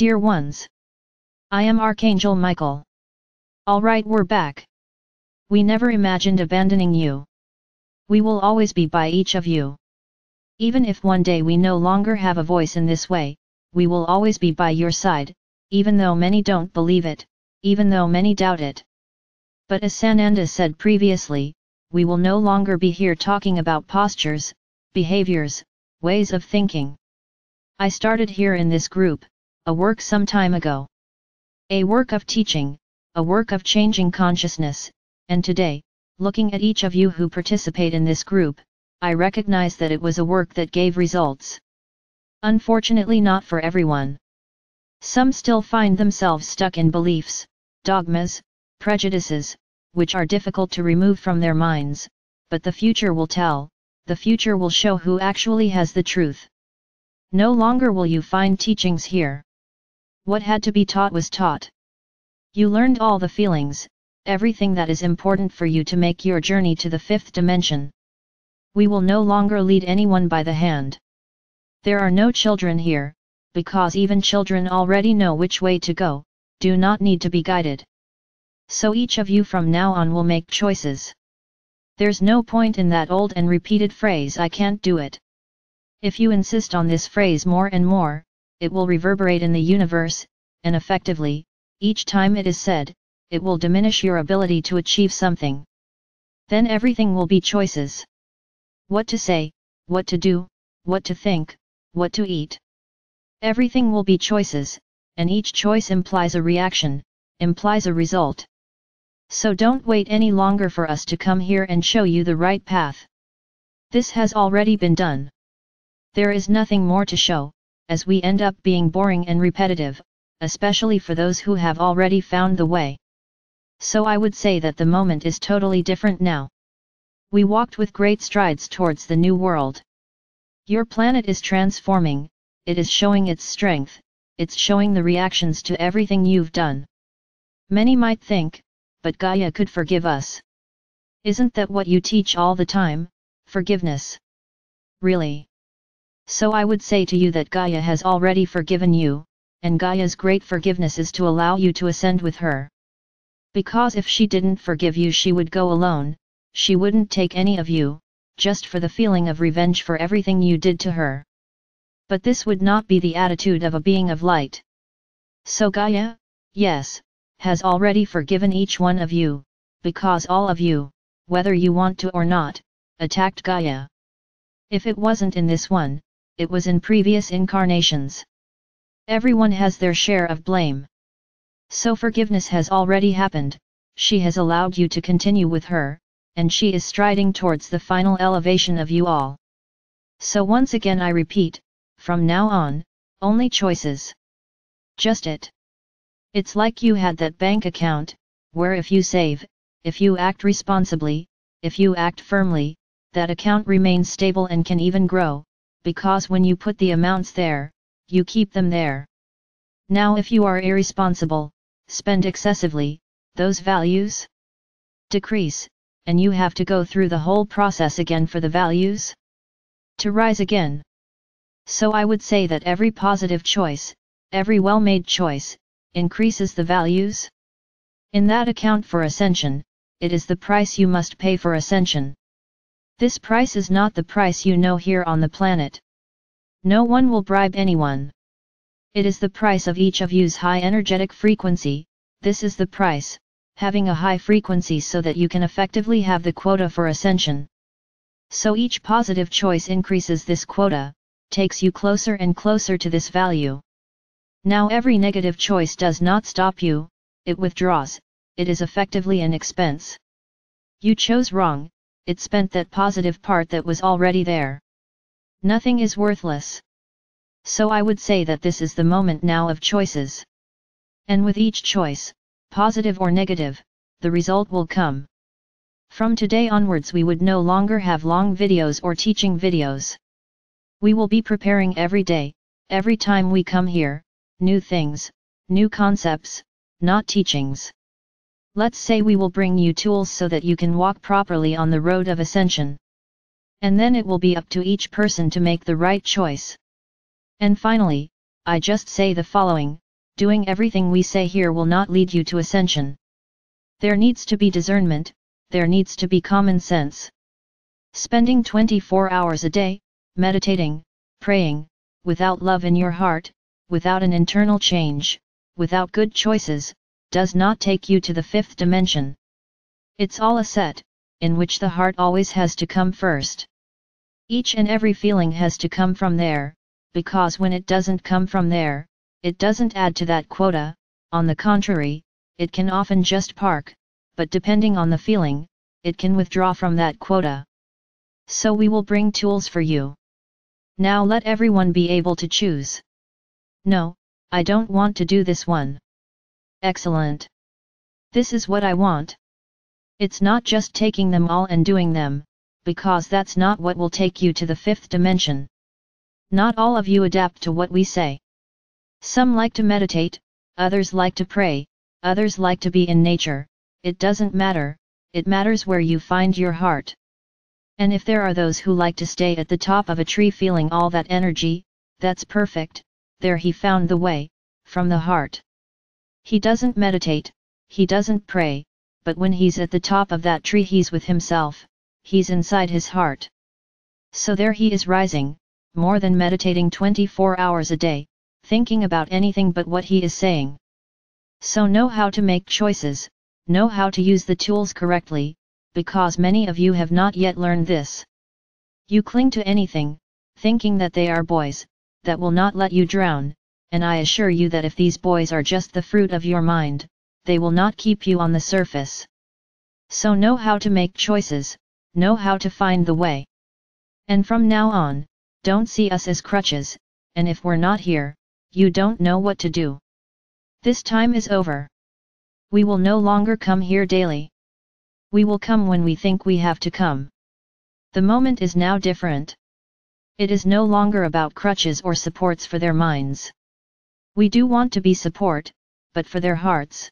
Dear ones, I am Archangel Michael. Alright, we're back. We never imagined abandoning you. We will always be by each of you. Even if one day we no longer have a voice in this way, we will always be by your side, even though many don't believe it, even though many doubt it. But as Sananda said previously, we will no longer be here talking about postures, behaviors, ways of thinking. I started here in this group, a work some time ago. A work of teaching, a work of changing consciousness, and today, looking at each of you who participate in this group, I recognize that it was a work that gave results. Unfortunately not for everyone. Some still find themselves stuck in beliefs, dogmas, prejudices, which are difficult to remove from their minds, but the future will tell, the future will show who actually has the truth. No longer will you find teachings here. What had to be taught was taught. You learned all the feelings, everything that is important for you to make your journey to the fifth dimension. We will no longer lead anyone by the hand. There are no children here, because even children already know which way to go, do not need to be guided. So each of you from now on will make choices. There's no point in that old and repeated phrase, I can't do it. If you insist on this phrase more and more, it will reverberate in the universe, and effectively, each time it is said, it will diminish your ability to achieve something. Then everything will be choices. What to say, what to do, what to think, what to eat. Everything will be choices, and each choice implies a reaction, implies a result. So don't wait any longer for us to come here and show you the right path. This has already been done. There is nothing more to show, as we end up being boring and repetitive, especially for those who have already found the way. So I would say that the moment is totally different now. We walked with great strides towards the new world. Your planet is transforming, it is showing its strength, it's showing the reactions to everything you've done. Many might think, but Gaia could forgive us. Isn't that what you teach all the time, forgiveness? Really? So I would say to you that Gaia has already forgiven you, and Gaia's great forgiveness is to allow you to ascend with her. Because if she didn't forgive you, she would go alone, she wouldn't take any of you, just for the feeling of revenge for everything you did to her. But this would not be the attitude of a being of light. So Gaia, yes, has already forgiven each one of you, because all of you, whether you want to or not, attacked Gaia. If it wasn't in this one, it was in previous incarnations. Everyone has their share of blame. So forgiveness has already happened, she has allowed you to continue with her, and she is striding towards the final elevation of you all. So once again I repeat, from now on, only choices. Just it. It's like you had that bank account, where if you save, if you act responsibly, if you act firmly, that account remains stable and can even grow, because when you put the amounts there, you keep them there. Now if you are irresponsible, spend excessively, those values decrease, and you have to go through the whole process again for the values to rise again. So I would say that every positive choice, every well-made choice, increases the values. In that account for ascension, it is the price you must pay for ascension. This price is not the price you know here on the planet. No one will bribe anyone. It is the price of each of you's high energetic frequency, this is the price, having a high frequency so that you can effectively have the quota for ascension. So each positive choice increases this quota, takes you closer and closer to this value. Now every negative choice does not stop you, it withdraws, it is effectively an expense. You chose wrong, it spent that positive part that was already there. Nothing is worthless. So I would say that this is the moment now of choices. And with each choice, positive or negative, the result will come. From today onwards we would no longer have long videos or teaching videos. We will be preparing every day, every time we come here, new things, new concepts, not teachings. Let's say we will bring you tools so that you can walk properly on the road of ascension. And then it will be up to each person to make the right choice. And finally, I just say the following, doing everything we say here will not lead you to ascension. There needs to be discernment, there needs to be common sense. Spending 24 hours a day, meditating, praying, without love in your heart, without an internal change, without good choices, does not take you to the fifth dimension. It's all a set, in which the heart always has to come first. Each and every feeling has to come from there, because when it doesn't come from there, it doesn't add to that quota. On the contrary, it can often just park, but depending on the feeling, it can withdraw from that quota. So we will bring tools for you. Now let everyone be able to choose. No, I don't want to do this one. Excellent. This is what I want. It's not just taking them all and doing them, because that's not what will take you to the fifth dimension. Not all of you adapt to what we say. Some like to meditate, others like to pray, others like to be in nature. It doesn't matter, it matters where you find your heart. And if there are those who like to stay at the top of a tree feeling all that energy, that's perfect, there he found the way, from the heart. He doesn't meditate, he doesn't pray, but when he's at the top of that tree he's with himself, he's inside his heart. So there he is rising, more than meditating 24 hours a day, thinking about anything but what he is saying. So know how to make choices, know how to use the tools correctly, because many of you have not yet learned this. You cling to anything, thinking that they are buoys, that will not let you drown, and I assure you that if these buoys are just the fruit of your mind, they will not keep you on the surface. So know how to make choices, know how to find the way. And from now on, don't see us as crutches, and if we're not here, you don't know what to do. This time is over. We will no longer come here daily. We will come when we think we have to come. The moment is now different. It is no longer about crutches or supports for their minds. We do want to be support, but for their hearts.